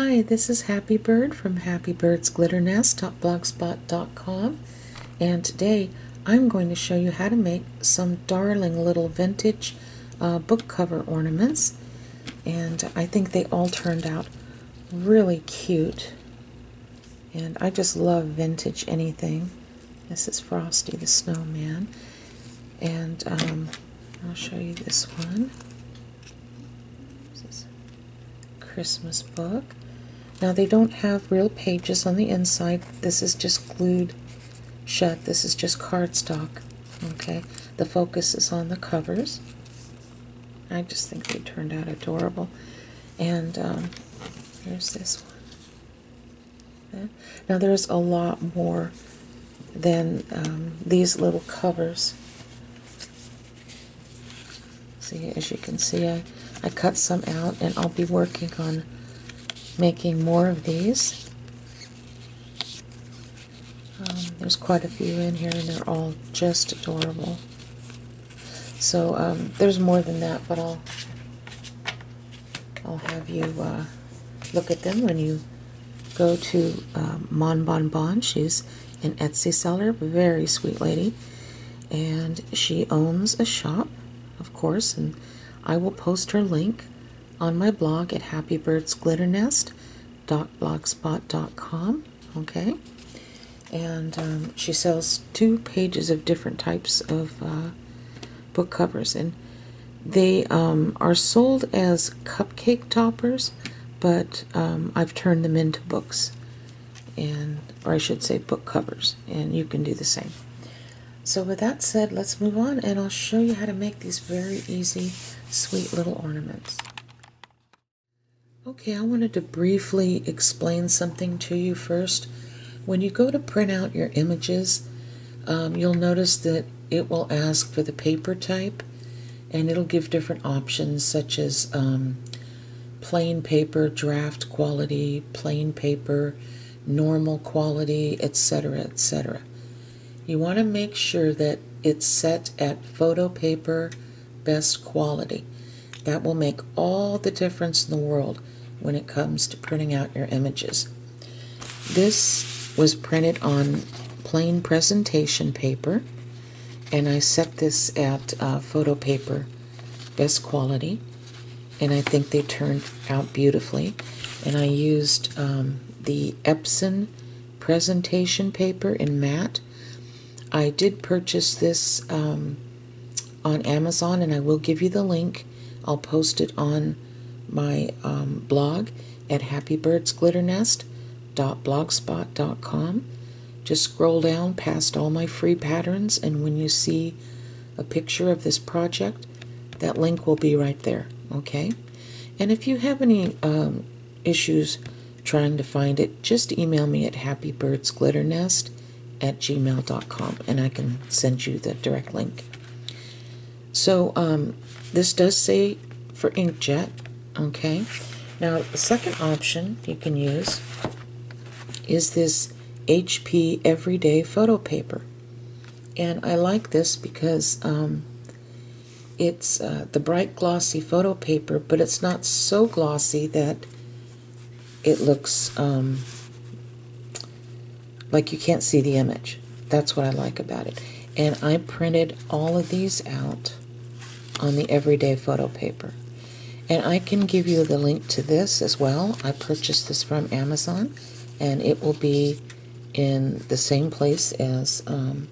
Hi, this is Happy Bird from happybirdsglitternest.blogspot.com, and today I'm going to show you how to make some darling little vintage book cover ornaments, and I think they all turned out really cute, and I just love vintage anything. This is Frosty the Snowman, and I'll show you this one. This is a Christmas book. Now they don't have real pages on the inside. This is just glued shut. This is just cardstock. Okay, the focus is on the covers. I just think they turned out adorable. And here's this one. Okay. Now there's a lot more than these little covers. See, as you can see, I cut some out, and I'll be working on making more of these. There's quite a few in here, and they're all just adorable. So there's more than that, but I'll have you look at them when you go to Mon Bon Bon. She's an Etsy seller, very sweet lady, and she owns a shop, of course, and I will post her link on my blog at happybirdsglitternest.blogspot.com. Okay, and she sells 2 pages of different types of book covers, and they are sold as cupcake toppers, but I've turned them into books, or I should say book covers, and you can do the same. So with that said, let's move on, and I'll show you how to make these very easy, sweet little ornaments. Okay, I wanted to briefly explain something to you first. When you go to print out your images, you'll notice that it will ask for the paper type, and it'll give different options such as plain paper, draft quality, plain paper, normal quality, etc., etc. You want to make sure that it's set at photo paper best quality. That will make all the difference in the world when it comes to printing out your images. This was printed on plain presentation paper, and I set this at photo paper best quality, and I think they turned out beautifully. And I used the Epson presentation paper in matte. I did purchase this on Amazon, and I will give you the link. I'll post it on my blog at happybirdsglitternest.blogspot.com. Just scroll down past all my free patterns, and when you see a picture of this project, that link will be right there, okay? And if you have any issues trying to find it, just email me at happybirdsglitternest@gmail.com, and I can send you the direct link. So this does say for inkjet, okay? Now the second option you can use is this HP Everyday Photo Paper, and I like this because it's the bright glossy photo paper, but it's not so glossy that it looks like you can't see the image. That's what I like about it. And I printed all of these out on the Everyday Photo Paper, and I can give you the link to this as well. I purchased this from Amazon, and it will be in the same place as on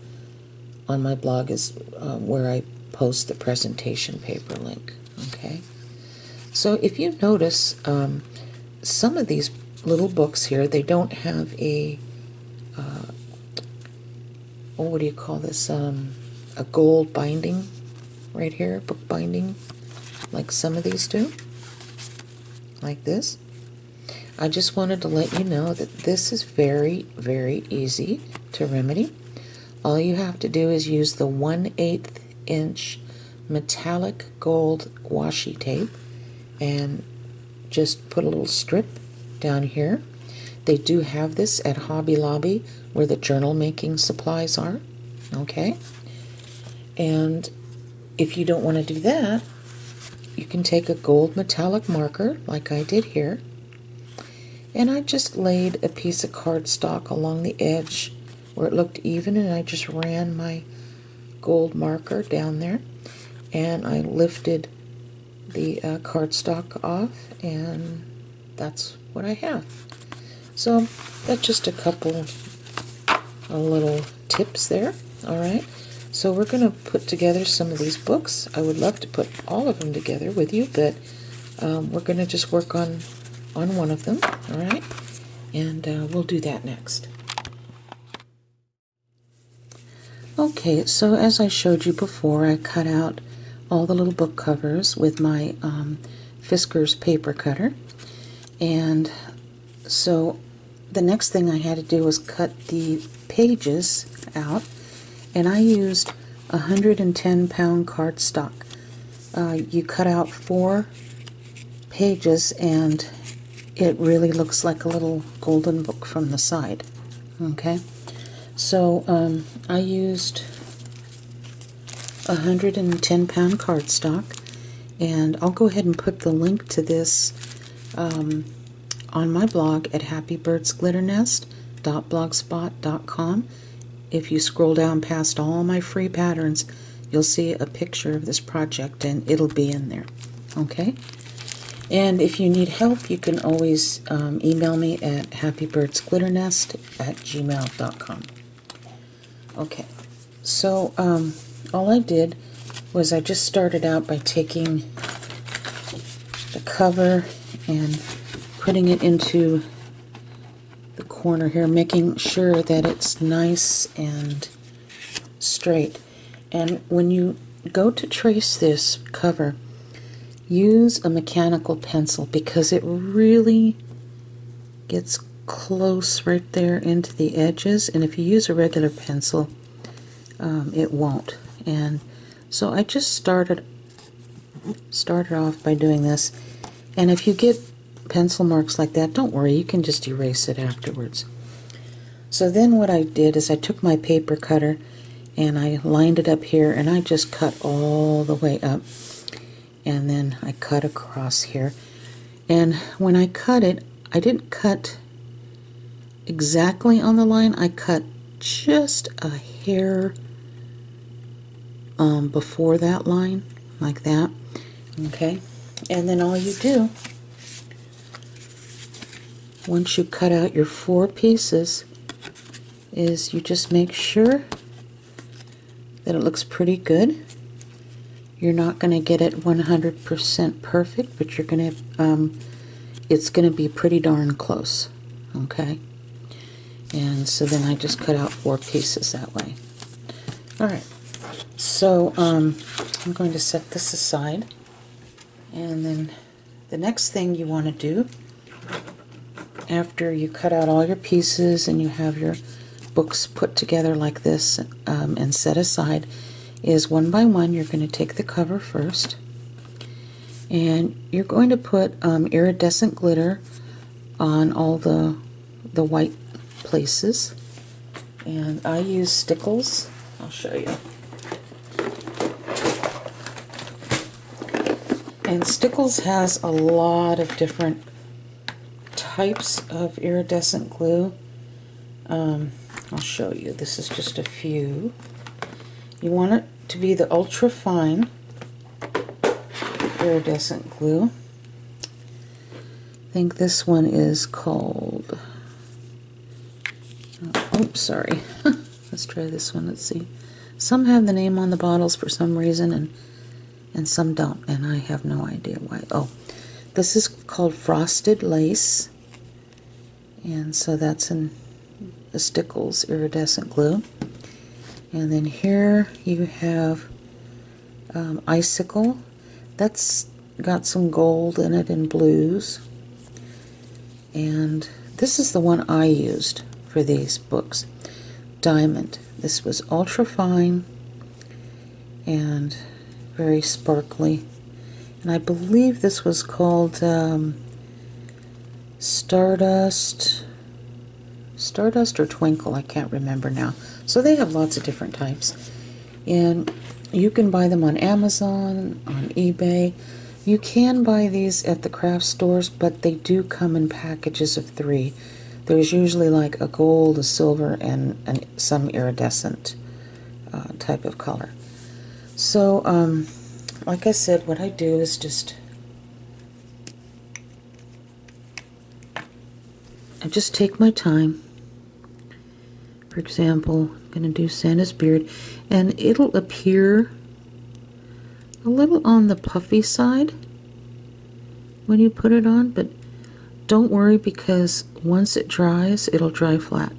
my blog, is where I post the presentation paper link. Okay, so if you notice, some of these little books here, they don't have a what do you call this, a gold binding right here, book binding, like some of these do, like this. I just wanted to let you know that this is very, very easy to remedy. All you have to do is use the 1/8 inch metallic gold washi tape and just put a little strip down here. They do have this at Hobby Lobby, where the journal making supplies are, okay? And if you don't want to do that, you can take a gold metallic marker like I did here, And I just laid a piece of cardstock along the edge where it looked even, and I just ran my gold marker down there, and I lifted the cardstock off, and that's what I have. So that's just a couple of little tips there. Alright, so we're going to put together some of these books. I would love to put all of them together with you, but we're going to just work on one of them. Alright, and we'll do that next. Okay, so as I showed you before, I cut out all the little book covers with my Fisker's paper cutter. And so the next thing I had to do was cut the pages out, and I used 110-pound cardstock. You cut out 4 pages and it really looks like a little golden book from the side. Okay, so I used 110-pound cardstock, and I'll go ahead and put the link to this on my blog at happybirdsglitternest.blogspot.com. If you scroll down past all my free patterns, you'll see a picture of this project, and it'll be in there. Okay? And if you need help, you can always email me at happybirdsglitternest@gmail.com. Okay, so all I did was I just started out by taking the cover and putting it into the corner here, making sure that it's nice and straight. And when you go to trace this cover, use a mechanical pencil, because it really gets close right there into the edges, and if you use a regular pencil, it won't. And so I just started off by doing this, and if you get pencil marks like that, don't worry, you can just erase it afterwards. So then what I did is I took my paper cutter and I lined it up here, and I just cut all the way up, and then I cut across here. And when I cut it, I didn't cut exactly on the line, I cut just a hair before that line, like that. Okay, and then all you do, once you cut out your 4 pieces, is you just make sure that it looks pretty good. You're not going to get it 100% perfect, but you're going to it's going to be pretty darn close. Okay, and so then I just cut out 4 pieces that way. Alright, so I'm going to set this aside, and then the next thing you want to do after you cut out all your pieces and you have your books put together like this and set aside, is one by one you're going to take the cover first, and you're going to put iridescent glitter on all the white places. And I use Stickles. I'll show you. And Stickles has a lot of different types of iridescent glue. I'll show you. This is just a few. You want it to be the ultra fine iridescent glue. I think this one is called, oops, sorry. Let's try this one. Let's see. Some have the name on the bottles for some reason, and some don't, and I have no idea why. Oh, this is called Frosted Lace, and so that's in the Stickles iridescent glue. And then here you have Icicle. That's got some gold in it and blues. And this is the one I used for these books. Diamond. This was ultra fine and very sparkly. And I believe this was called Stardust or Twinkle, I can't remember now. So they have lots of different types, and you can buy them on Amazon, on eBay. You can buy these at the craft stores, but they do come in packages of 3. There's usually like a gold, a silver, and some iridescent type of color. So, like I said, what I do is I just take my time. For example, I'm going to do Santa's beard, and it'll appear a little on the puffy side when you put it on, but don't worry, because once it dries, it'll dry flat.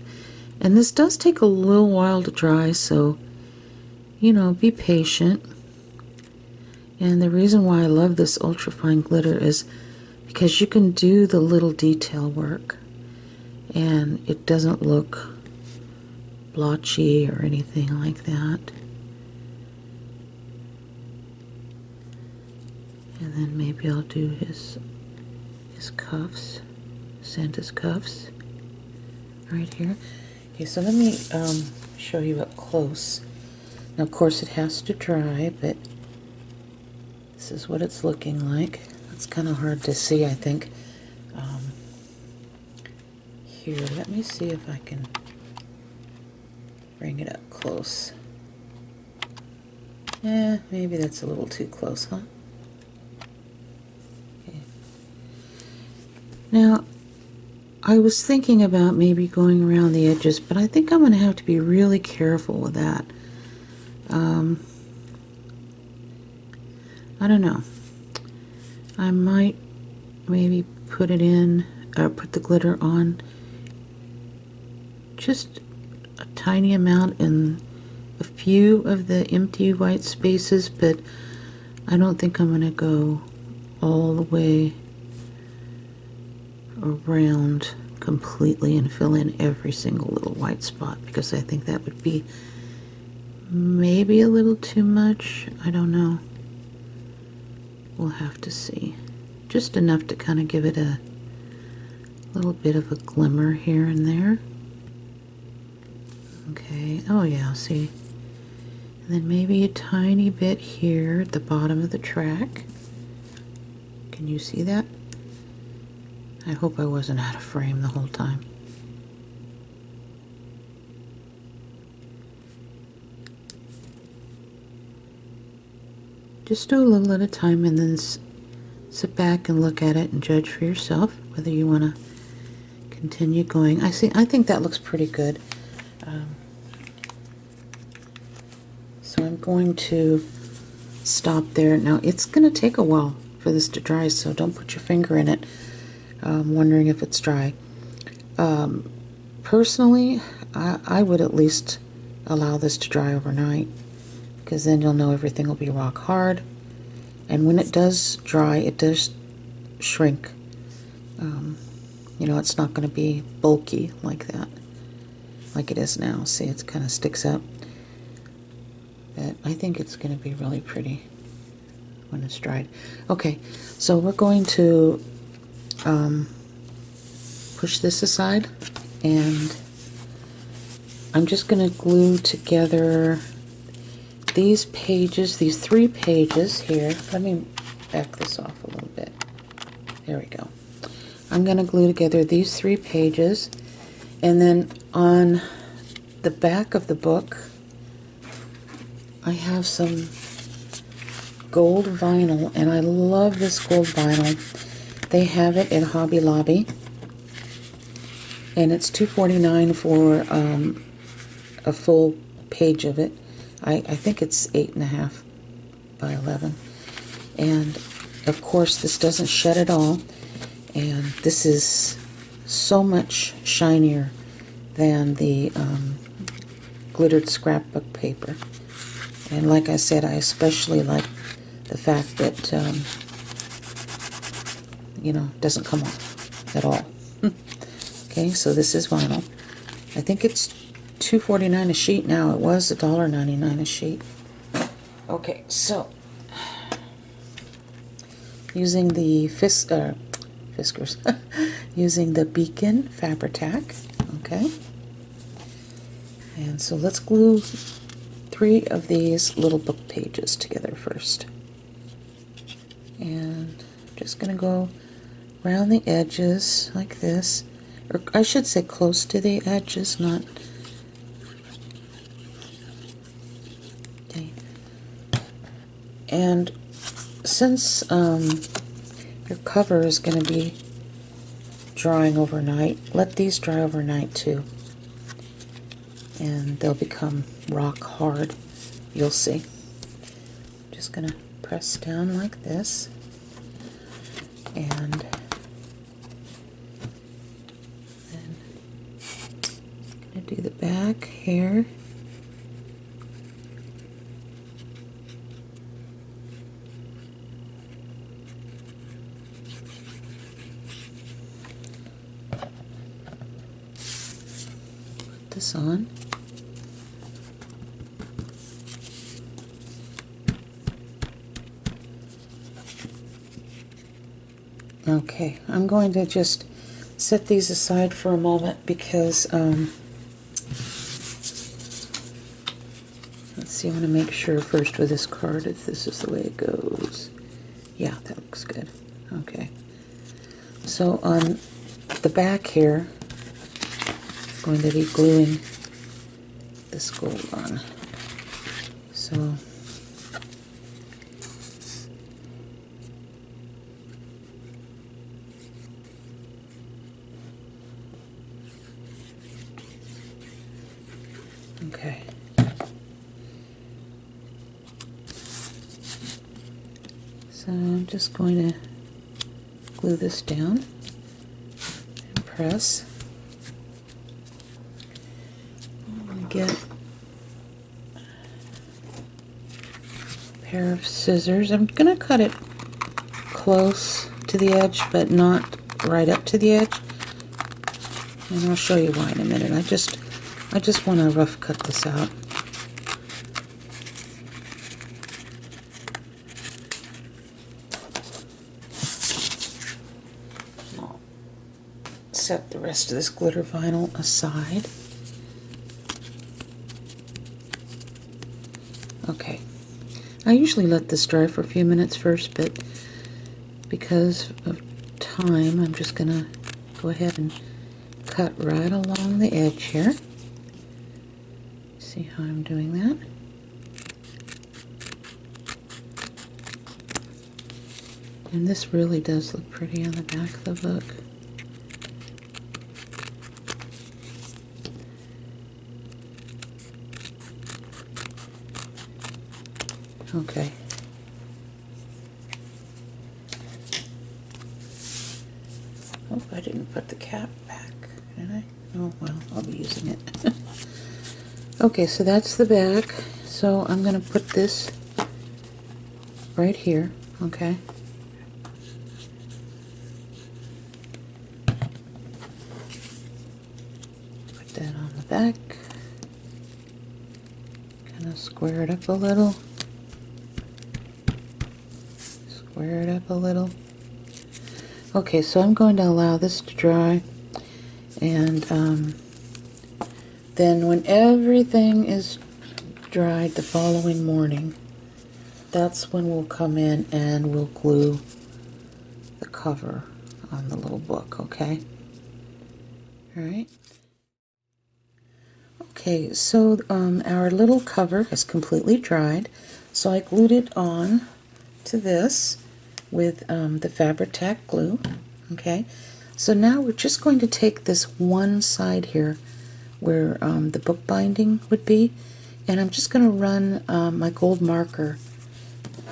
And this does take a little while to dry, so, you know, be patient. And the reason why I love this ultrafine glitter is because you can do the little detail work, and it doesn't look blotchy or anything like that. And then maybe I'll do his cuffs, Santa's cuffs, right here. Okay, so let me show you up close. Now, of course, it has to dry, but this is what it's looking like. It's kind of hard to see, I think. Here, let me see if I can bring it up close. Maybe that's a little too close, huh? Okay. Now, I was thinking about maybe going around the edges, but I think I'm going to have to be really careful with that. I don't know. I might maybe put it in, or put the glitter on just a tiny amount in a few of the empty white spaces, but I don't think I'm going to go all the way around completely and fill in every single little white spot, because I think that would be maybe a little too much. I don't know. We'll have to see. Just enough to kind of give it a little bit of a glimmer here and there. Okay, oh yeah, see. And then maybe a tiny bit here at the bottom of the track. Can you see that? I hope I wasn't out of frame the whole time. Just do a little at a time, and then sit back and look at it and judge for yourself whether you want to continue going. I think that looks pretty good. So I'm going to stop there. Now, it's going to take a while for this to dry, so don't put your finger in it wondering if it's dry. Personally, I would at least allow this to dry overnight, because then you'll know everything will be rock hard. And when it does dry, it does shrink. You know, it's not going to be bulky like that, like it is now. See, it kind of sticks up. But I think it's going to be really pretty when it's dried. Okay, so we're going to push this aside, and I'm just going to glue together these pages, these 3 pages here. Let me back this off a little bit. There we go. I'm going to glue together these 3 pages, and then on the back of the book I have some gold vinyl, and I love this gold vinyl. They have it at Hobby Lobby, and it's $2.49 for a full page of it. I think it's 8.5 by 11, and of course this doesn't shed at all, and this is so much shinier than the glittered scrapbook paper. And like I said, I especially like the fact that you know, it doesn't come off at all. Okay, so this is vinyl. I think it's $2.49 a sheet now. It was $1.99 a sheet. Okay, so using the Fiskars, using the Beacon Fabri-Tac. Okay, and so let's glue 3 of these little book pages together first. And I'm just going to go around the edges like this, or I should say close to the edges, not okay. And since your cover is going to be drying overnight, let these dry overnight too, and they'll become rock hard. You'll see. Just going to press down like this, and then I'm going to do the back here. Put this on. Okay, I'm going to just set these aside for a moment because, let's see, I want to make sure first with this card if this is the way it goes. Yeah, that looks good. Okay. So on the back here, I'm going to be gluing this gold on. So okay. So I'm just going to glue this down and press. I'm going to get a pair of scissors. I'm going to cut it close to the edge, but not right up to the edge. And I'll show you why in a minute. I just want to rough cut this out. I'll set the rest of this glitter vinyl aside. Okay. I usually let this dry for a few minutes first, but because of time, I'm just going to go ahead and cut right along the edge here. See how I'm doing that? And this really does look pretty on the back of the book. Okay. Oh, I didn't put the cap back, did I? Oh, well, I'll be using it. Okay, so that's the back. So I'm going to put this right here, okay? Put that on the back. Kind of square it up a little. Square it up a little. Okay, so I'm going to allow this to dry, and then when everything is dried the following morning, that's when we'll come in and we'll glue the cover on the little book, okay? Alright. Okay, so our little cover is completely dried, so I glued it on to this with the Fabri-Tac glue, okay? So now we're just going to take this one side here where the book binding would be, and I'm just going to run my gold marker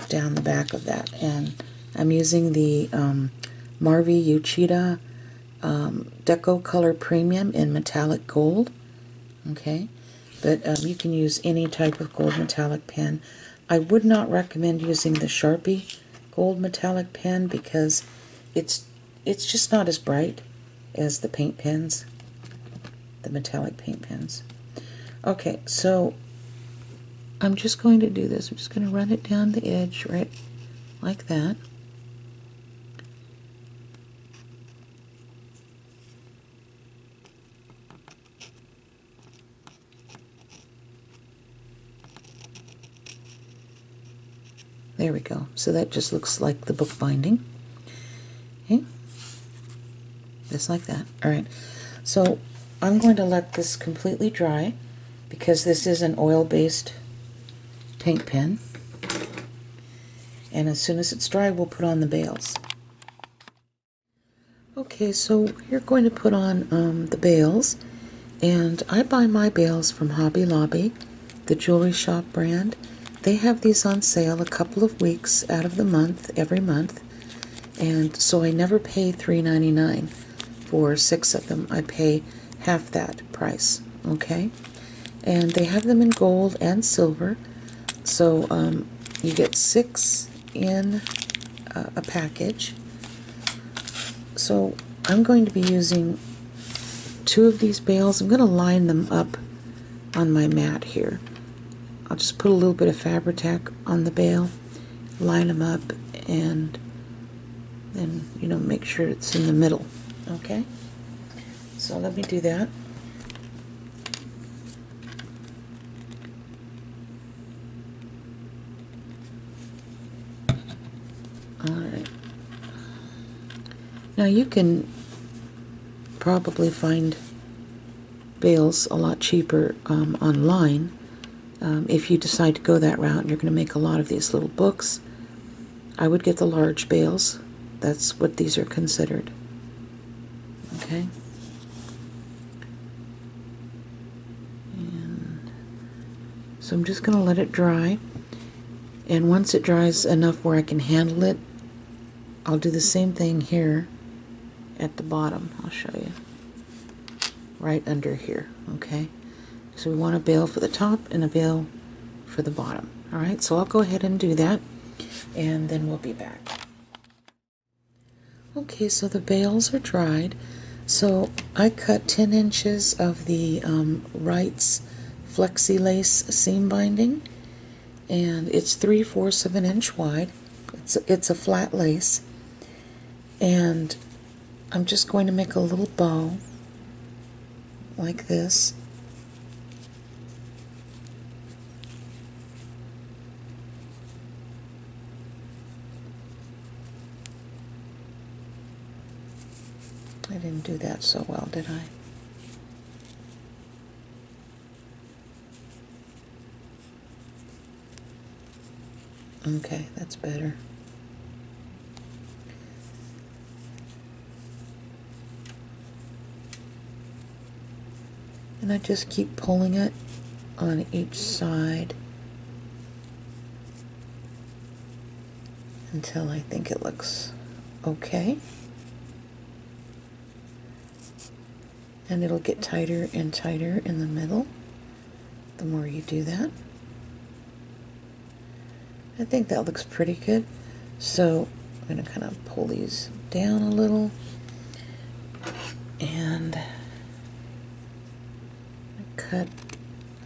down the back of that, and I'm using the Marvi Uchida Deco Color Premium in metallic gold, okay? But you can use any type of gold metallic pen. I would not recommend using the Sharpie gold metallic pen because it's just not as bright as the paint pens, the metallic paint pens. Okay, so I'm just going to do this. I'm just going to run it down the edge right like that. There we go. So that just looks like the book binding. Okay. Just like that. Alright. So I'm going to let this completely dry because this is an oil-based paint pen. And as soon as it's dry, we'll put on the bales. Okay, so we're going to put on the bales. And I buy my bales from Hobby Lobby, the jewelry shop brand. They have these on sale a couple of weeks out of the month, every month. And so I never pay $3.99 for 6 of them. I pay half that price, okay? And they have them in gold and silver. So you get 6 in a package. So I'm going to be using 2 of these bales. I'm going to line them up on my mat here. I'll just put a little bit of Fabri-Tac on the bale, line them up, and then, you know, make sure it's in the middle. Okay? So let me do that. Alright. Now you can probably find bales a lot cheaper online. If you decide to go that route and you're going to make a lot of these little books, I would get the large bales. That's what these are considered. Okay? And so I'm just going to let it dry. And once it dries enough where I can handle it, I'll do the same thing here at the bottom. I'll show you. Right under here, okay? So we want a bale for the top and a bale for the bottom. Alright, so I'll go ahead and do that, and then we'll be back. Okay, so the bales are dried. So I cut 10 inches of the Wright's Flexi Lace seam binding, and it's 3/4 of an inch wide. It's a flat lace, and I'm just going to make a little bow like this. I didn't do that so well, did I? Okay, that's better. And I just keep pulling it on each side until I think it looks okay. And it'll get tighter and tighter in the middle the more you do that. I think that looks pretty good. So I'm going to kind of pull these down a little and cut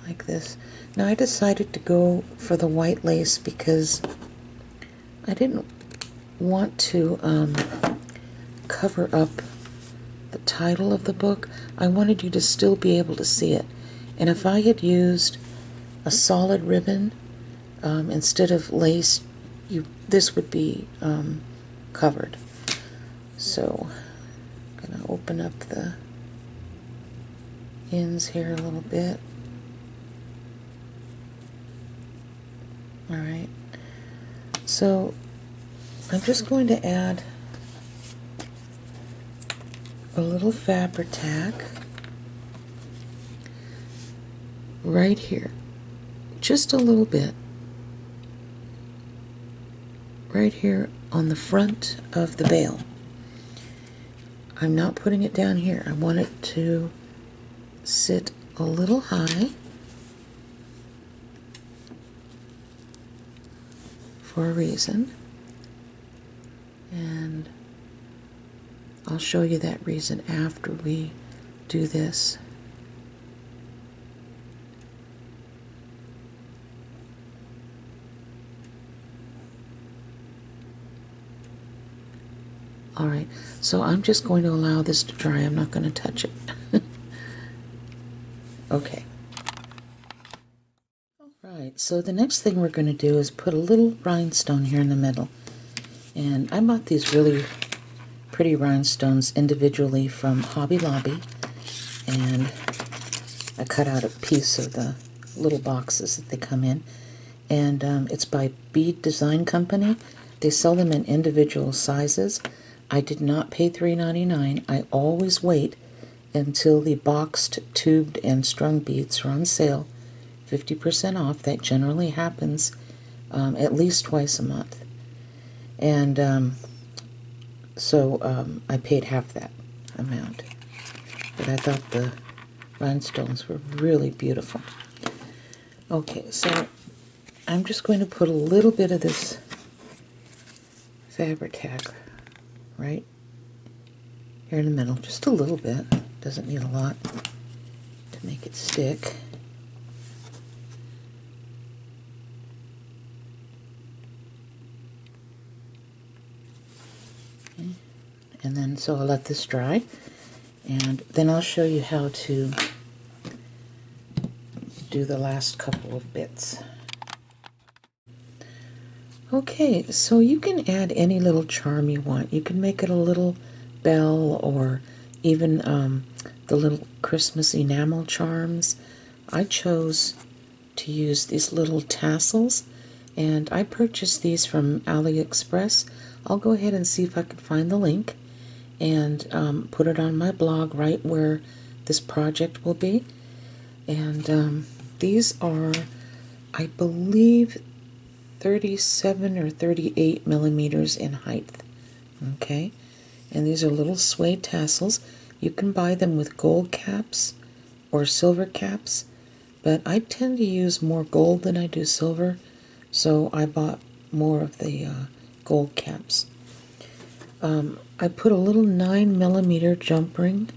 like this. Now I decided to go for the white lace because I didn't want to cover up the title of the book. I wanted you to still be able to see it. And if I had used a solid ribbon instead of lace, this would be covered. So I'm going to open up the ends here a little bit. Alright, so I'm just going to add a little Fabri-Tac right here, just a little bit, right here on the front of the bale. I'm not putting it down here. I want it to sit a little high for a reason, and I'll show you that reason after we do this. Alright, so I'm just going to allow this to dry. I'm not going to touch it. Okay. Alright, Alright, so the next thing we're going to do is put a little rhinestone here in the middle. And I bought these really pretty rhinestones individually from Hobby Lobby. And I cut out a piece of the little boxes that they come in. And it's by Bead Design Company. They sell them in individual sizes. I did not pay $3.99. I always wait until the boxed, tubed, and strung beads are on sale. 50% off. That generally happens at least twice a month. And so I paid half that amount. But I thought the rhinestones were really beautiful. Okay, so I'm just going to put a little bit of this Fabri-Tac right here in the middle, just a little bit. Doesn't need a lot to make it stick. Okay. And then so I'll let this dry, and then I'll show you how to do the last couple of bits. Okay, so you can add any little charm you want. You can make it a little bell, or even the little Christmas enamel charms. I chose to use these little tassels, and I purchased these from AliExpress. I'll go ahead and see if I can find the link and put it on my blog right where this project will be. And these are, I believe, 37 or 38 millimeters in height. Okay, and these are little suede tassels. You can buy them with gold caps or silver caps, but I tend to use more gold than I do silver, so I bought more of the gold caps. I put a little 9 millimeter jump ring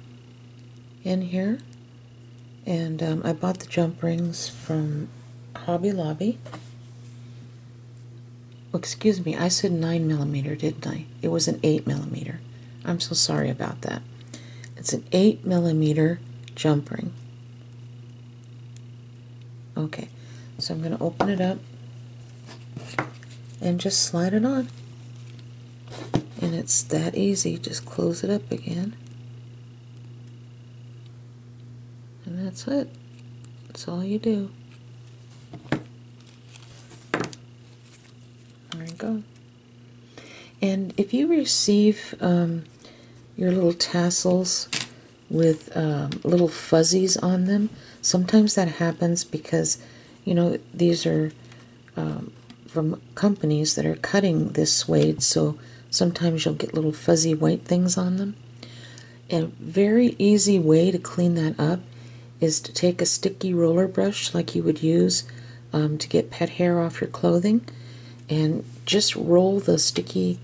in here, and I bought the jump rings from Hobby Lobby. Oh, excuse me, I said 9 millimeter, didn't I? It was an 8 millimeter. I'm so sorry about that. It's an 8 millimeter jump ring. Okay, so I'm going to open it up and just slide it on. And it's that easy. Just close it up again. And that's it. That's all you do. There you go. And if you receive your little tassels with little fuzzies on them, sometimes that happens because, you know, these are from companies that are cutting this suede, so sometimes you'll get little fuzzy white things on them. And a very easy way to clean that up is to take a sticky roller brush like you would use to get pet hair off your clothing, and just roll the sticky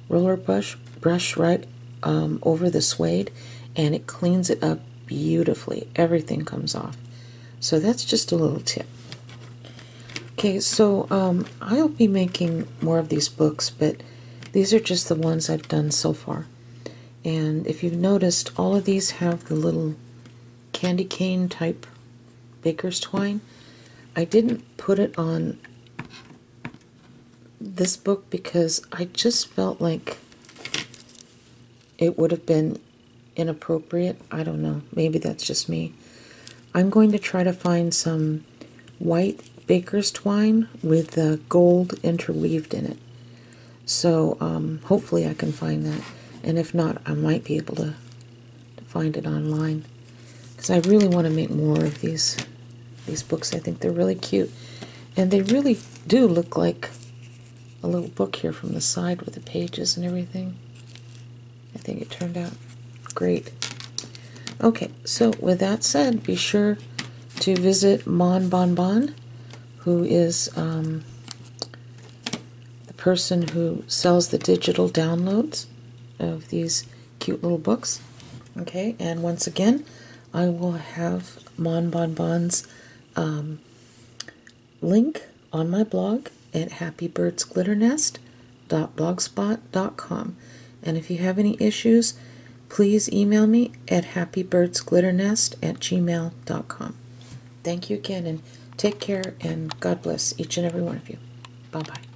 roller brush right over the suede, and it cleans it up beautifully. Everything comes off. So that's just a little tip. Okay, so I'll be making more of these books, but these are just the ones I've done so far. And if you've noticed, all of these have the little candy cane type baker's twine. I didn't put it on this book because I just felt like it would have been inappropriate. I don't know, maybe that's just me. I'm going to try to find some white baker's twine with gold interweaved in it. So hopefully I can find that, and if not, I might be able to find it online, because I really want to make more of these books. I think they're really cute, and they really do look like a little book here from the side with the pages and everything. I think it turned out great. Okay, so with that said, be sure to visit Mon Bon Bon, who is the person who sells the digital downloads of these cute little books. Okay, and once again, I will have Mon Bon Bon's link on my blog at happybirdsglitternest.blogspot.com. And if you have any issues, please email me at happybirdsglitternest@gmail.com. Thank you again, and Take care, and God bless each and every one of you. Bye-bye.